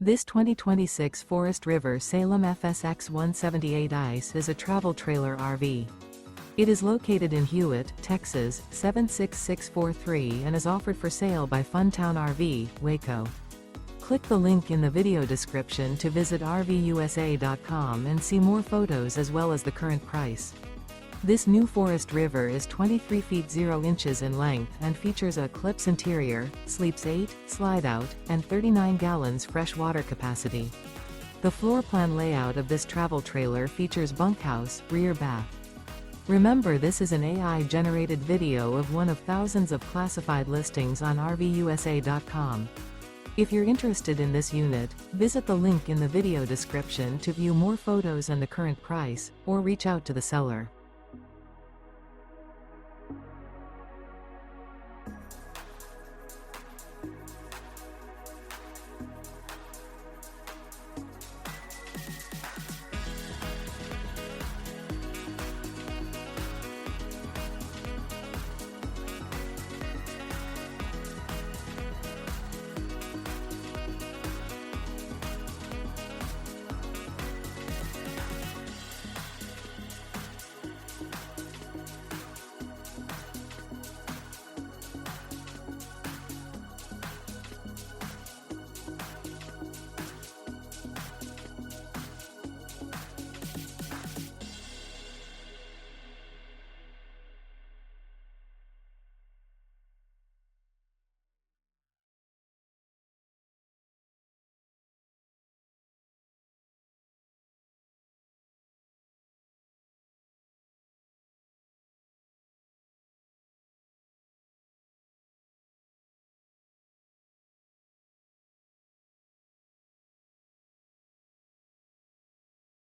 This 2026 Forest River Salem FSX 178 ICE is a travel trailer RV. It is located in Hewitt, Texas, 76643 and is offered for sale by Funtown RV, Waco. Click the link in the video description to visit RVUSA.com and see more photos as well as the current price. This new Forest River is 23 feet 0 inches in length and features a ECLIPSE interior, sleeps 8, Slideout, and 39 gallons fresh water capacity. The floor plan layout of this travel trailer features bunkhouse, rear bath. Remember, this is an AI-generated video of one of thousands of classified listings on RVUSA.com. If you're interested in this unit, visit the link in the video description to view more photos and the current price, or reach out to the seller.